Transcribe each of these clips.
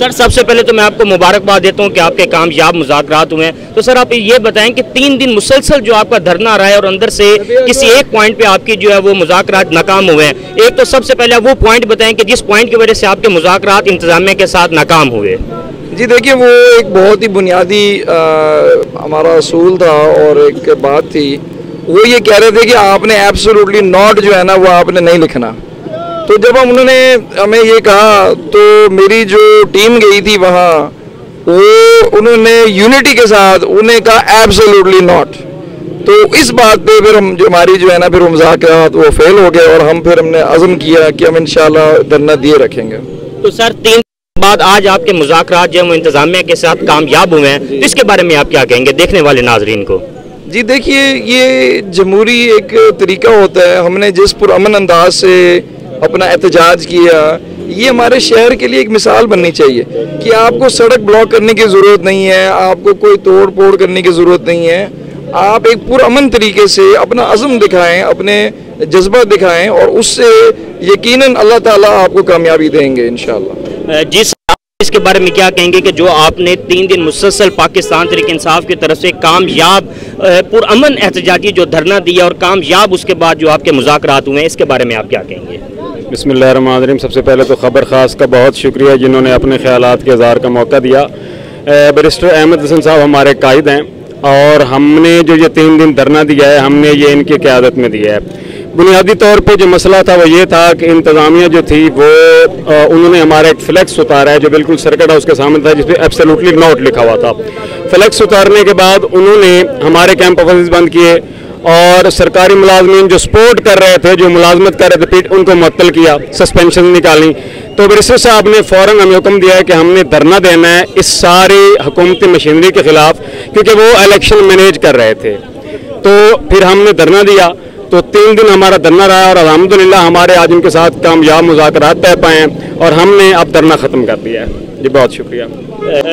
Sir सबसे पहले तो मैं आपको मुबारकबाद देता हूं कि आपके कामयाब मुज़ाकरात हुए हैं। तो सर आप ये बताएं कि 3 दिन मुसलसल जो आपका धरना रहा है और अंदर से किसी एक पॉइंट पे आपकी जो है वो मुज़ाकरात नाकाम हुए हैं, एक तो सबसे पहले वो पॉइंट बताएं कि जिस पॉइंट की वजह से आपके मुज़ाकरात इंतजामिया के साथ नाकाम हुए। जी देखिए, वो एक बहुत ही बुनियादी हमारा असूल था और एक बात थी, वो ये कह रहे थे कि आपने एब्सोल्युटली नॉट जो है ना वो आपने नहीं लिखना। तो जब उन्होंने हमें ये कहा तो मेरी जो टीम गई थी वहाँ, वो उन्होंने यूनिटी के साथ उन्हें कहा एब्सोल्युटली नॉट। तो इस बात पे फिर हम जो हमारी जो है ना फिर मुज़ाकरात वो फेल हो गए और हमने अज़्म किया कि हम इंशाल्लाह धरना दिए रखेंगे। तो सर 3 बाद आज आपके मुज़ाकरात जो इंतजामिया के साथ कामयाब हुए हैं, तो इसके बारे में आप क्या कहेंगे देखने वाले नाजरीन को? जी देखिए, ये जमहूरी एक तरीका होता है, हमने जिस पुरअमन अंदाज से अपना एहतजाज किया, ये हमारे शहर के लिए एक मिसाल बननी चाहिए कि आपको सड़क ब्लॉक करने की ज़रूरत नहीं है, आपको कोई तोड़ फोड़ करने की ज़रूरत नहीं है। आप एक पुरअमन तरीके से अपना अज़्म दिखाएं, अपने जज्बा दिखाएं और उससे यकीनन अल्लाह ताला आपको कामयाबी देंगे इंशाअल्लाह। जी इसके बारे में क्या कहेंगे कि जो आपने 3 दिन मुसलसल पाकिस्तान तहरीक इंसाफ की तरफ से कामयाब पुरअमन एहतजाजी जो धरना दिया और कामयाब उसके बाद जो आपके मुज़ाकरात हुए हैं, इसके बारे में आप क्या कहेंगे? बिस्मिल्लाहिर्रहमानिर्रहीम। सबसे पहले तो ख़बर ख़ास का बहुत शुक्रिया जिन्होंने अपने ख्यालात के इज़हार का मौका दिया। बैरिस्टर अहमद हसन साहब हमारे कायद हैं और हमने जो ये 3 दिन धरना दिया है, हमने ये इनकी क़यादत में दिया है। बुनियादी तौर पे जो मसला था वो ये था कि इंतज़ामिया जो थी वो उन्होंने हमारा एक फ्लैक्स उतारा है जो बिल्कुल सर्किट हाउस के सामने था, जिसपे एब्सोल्युटली नॉट लिखा हुआ था। फ्लैक्स उतारने के बाद उन्होंने हमारे कैंप ऑफिस बंद किए और सरकारी मुलाजमीन जो सपोर्ट कर रहे थे, जो मुलाजमत कर रहे थे, उनको मुअत्तल किया, सस्पेंशन निकाली। तो बैरिस्टर साहब ने फ़ौरन हमें हुक्म दिया है कि हमने धरना देना है इस सारी हुकूमती मशीनरी के ख़िलाफ़, क्योंकि वो इलेक्शन मैनेज कर रहे थे। तो फिर हमने धरना दिया, तो 3 दिन हमारा धरना रहा और अल्हम्दुलिल्लाह हमारे आज उनके साथ कामयाब मुज़ाकरात तय पाए हैं और हमने अब धरना ख़त्म कर दिया है। जी बहुत शुक्रिया।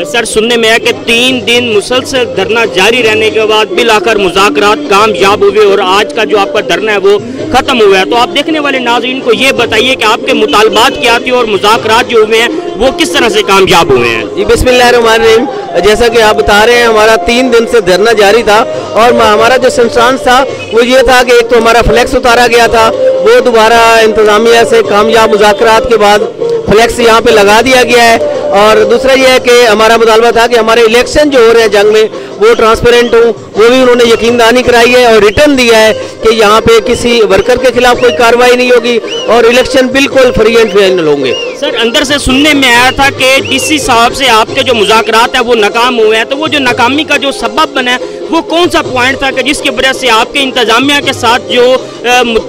सर सुनने में है कि 3 दिन मुसलसल धरना जारी रहने के बाद बिल आकर मुज़ाकरात कामयाब हुए और आज का जो आपका धरना है वो ख़त्म हुआ है। तो आप देखने वाले नाज़रीन को ये बताइए कि आपके मुतालबात क्या थे और मुज़ाकरात जो हुए हैं वो किस तरह से कामयाब हुए हैं? जी बिस्मिल्लाहिर्रहमानिर्रहीम। जैसा कि आप बता रहे हैं, हमारा 3 दिन से धरना जारी था और हमारा जो संस्था था वो ये था कि एक तो हमारा फ्लैक्स उतारा गया था, वो दोबारा इंतज़ामिया से कामयाब मुज़ाकरात के बाद फ्लैक्स यहाँ पे लगा दिया गया है। और दूसरा ये है कि हमारा मुतालबा था कि हमारे इलेक्शन जो हो रहे हैं जंग में वो ट्रांसपेरेंट हो, वो भी उन्होंने यकीनदानी कराई है और रिटर्न दिया है कि यहाँ पे किसी वर्कर के खिलाफ कोई कार्रवाई नहीं होगी और इलेक्शन बिल्कुल फ्री एंड फेयर होंगे। सर अंदर से सुनने में आया था कि डीसी साहब से आपके जो मुज़ाकरात है वो नाकाम हुए हैं, तो वो जो नाकामी का जो सबब बना है वो कौन सा पॉइंट था कि जिसकी वजह से आपके इंतजामिया के साथ जो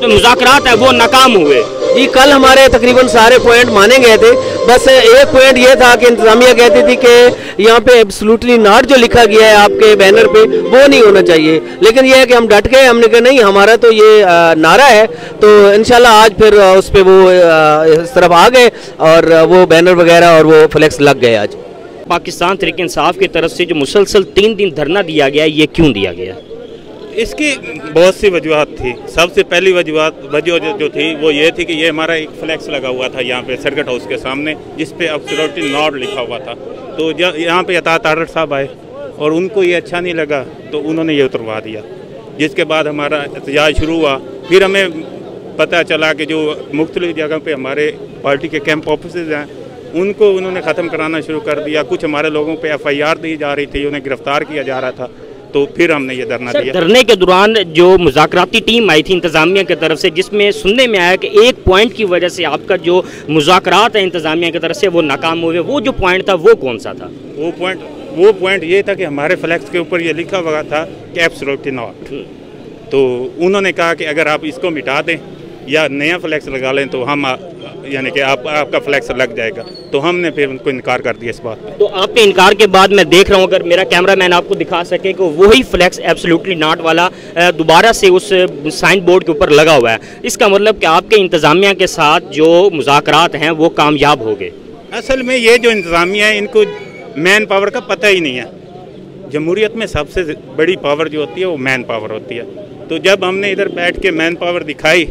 मुज़ाकरात है वो नाकाम हुए? जी कल हमारे तकरीबन सारे पॉइंट माने गए थे, बस एक पॉइंट ये था कि इंतजामिया कहती थी कि यहाँ पे एब्सोल्युटली नॉट जो लिखा गया है आपके बैनर पे वो नहीं होना चाहिए, लेकिन ये है कि हम डट गए, हमने कहा नहीं हमारा तो ये नारा है। तो इंशाल्लाह आज फिर उस पर वो इस तरफ आ गए और वो बैनर वगैरह और वो फ्लैक्स लग गए। आज पाकिस्तान तहरीक इंसाफ की तरफ से जो मुसलसल 3 दिन धरना दिया गया, ये क्यों दिया गया? इसकी बहुत सी वजूहत थी। सबसे पहली वजह जो थी वो ये थी कि ये हमारा एक फ्लैक्स लगा हुआ था यहाँ पे सर्किट हाउस के सामने, जिस पे एब्सोल्युटली नॉट लिखा हुआ था। तो यहाँ पे अतात तारड़ साहब आए और उनको ये अच्छा नहीं लगा तो उन्होंने ये उतरवा दिया, जिसके बाद हमारा एहतजाज शुरू हुआ। फिर हमें पता चला कि जो मुख्तलिफ जगह पे हमारे पार्टी के कैंप ऑफिस हैं उनको उन्होंने ख़त्म कराना शुरू कर दिया। कुछ हमारे लोगों पे FIR दी जा रही थी, उन्हें गिरफ्तार किया जा रहा था। तो फिर हमने ये धरना दिया। धरने के दौरान जो मुज़ाकराती टीम आई थी इंतज़ामिया की तरफ से, जिसमें सुनने में आया कि एक पॉइंट की वजह से आपका जो मुज़ाकरात है इंतज़ामिया की तरफ से वो नाकाम हुए, वो जो पॉइंट था वो कौन सा था? वो पॉइंट ये था कि हमारे फ्लैक्स के ऊपर ये लिखा हुआ था कि एब्सोल्युटली नॉट। तो उन्होंने कहा कि अगर आप इसको मिटा दें या नया फ्लैक्स लगा लें तो हम यानी कि आपका फ्लैक्स लग जाएगा। तो हमने फिर उनको इनकार कर दिया इस बात पे। तो आपके इनकार के बाद मैं देख रहा हूँ, अगर मेरा कैमरामैन आपको दिखा सके कि वही फ्लैक्स एब्सोल्युटली नॉट वाला दोबारा से उस साइन बोर्ड के ऊपर लगा हुआ है। इसका मतलब कि आपके इंतज़ामिया के साथ जो मुज़ाकरात हैं वो कामयाब हो गए। असल में ये जो इंतज़ामिया है इनको मैन पावर का पता ही नहीं है। जमहूरियत में सबसे बड़ी पावर जो होती है वो मैन पावर होती है। तो जब हमने इधर बैठ के मैन पावर दिखाई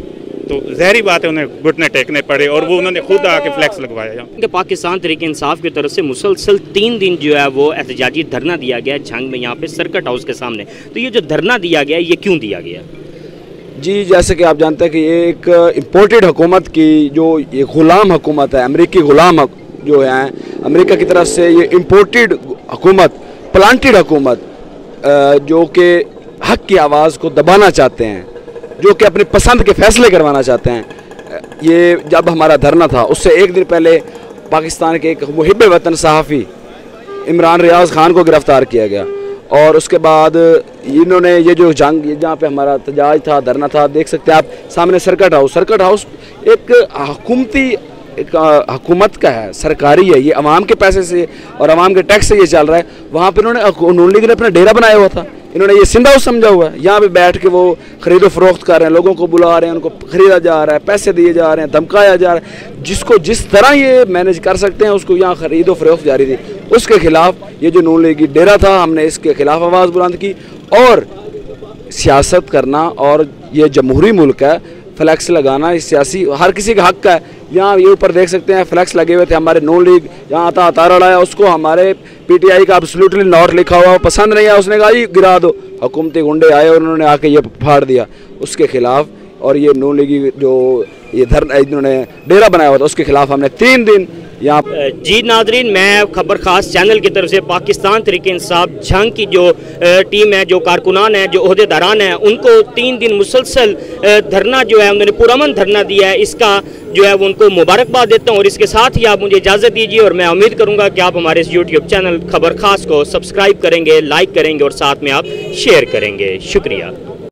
तो जहरी बात है उन्हें घुटने टेकने पड़े और वो उन्होंने खुद आके फ्लैक्स लगवाया यहाँ कि पाकिस्तान तहरीक इंसाफ की तरफ से मुसलसल 3 दिन जो है वो एहतजाजी धरना दिया गया झंग में यहाँ पे सर्किट हाउस के सामने। तो ये जो धरना दिया गया ये क्यों दिया गया? जी, जैसे कि आप जानते हैं कि ये एक इम्पोर्टेड हुकूमत की जो ये ग़ुलाम हुकूमत है, अमेरिकी ग़ुलाम जो है, अमेरिका की तरफ से ये इम्पोर्टेड हुकूमत, प्लांटेड हुकूमत जो कि हक़ की आवाज़ को दबाना चाहते हैं, जो कि अपनी पसंद के फ़ैसले करवाना चाहते हैं। ये जब हमारा धरना था उससे एक दिन पहले पाकिस्तान के एक मुहिब वतन सहाफ़ी इमरान रियाज ख़ान को गिरफ़्तार किया गया और उसके बाद इन्होंने ये जो जंग जहाँ पे हमारा एहतजाज था, धरना था, देख सकते हैं आप सामने सर्किट हाउस एक हुकूमती एक हुकूमत का है, सरकारी है, ये अवाम के पैसे से और अवाम के टैक्स से ये चल रहा है। वहाँ पे इन्होंने नून लीग ने अपना डेरा बनाया हुआ था, इन्होंने ये सिंध हाउस समझा हुआ है। यहाँ पे बैठ के वो खरीदो फरोख्त कर रहे हैं, लोगों को बुला रहे हैं, उनको खरीदा जा रहा है, पैसे दिए जा रहे हैं, धमकाया जा रहा है। जिसको जिस तरह ये मैनेज कर सकते हैं उसको यहाँ खरीदो फरोख्त जारी थी। उसके खिलाफ ये जो नून लीगी डेरा था, हमने इसके खिलाफ आवाज़ बुलंद की। और सियासत करना और ये जमहूरी मुल्क है, फ्लैक्स लगाना इस सियासी हर किसी का हक है। यहाँ ये ऊपर देख सकते हैं फ्लैक्स लगे हुए थे, हमारे नून लीग यहाँ आता तारा लाया, उसको हमारे पीटीआई का एब्सोल्युटली नॉट लिखा हुआ पसंद नहीं आया, उसने कहा ये गिरा दो। हुकूमती गुंडे आए और उन्होंने आके ये फाड़ दिया उसके खिलाफ। और ये नून लीगी जो ये इन्होंने डेरा बनाया हुआ था उसके खिलाफ हमने 3 दिन यहाँ। जी नाजरीन, मैं खबर खास चैनल की तरफ से पाकिस्तान तहरीक इंसाफ झंग की जो टीम है, जो कारकुनान है, जो ओहदेदारान हैं, उनको 3 दिन मुसलसल धरना जो है उन्होंने पुरअमन धरना दिया है, इसका जो है वो उनको मुबारकबाद देता हूँ। और इसके साथ ही आप मुझे इजाज़त दीजिए और मैं उम्मीद करूँगा कि आप हमारे इस यूट्यूब चैनल खबर खास को सब्सक्राइब करेंगे, लाइक करेंगे और साथ में आप शेयर करेंगे। शुक्रिया।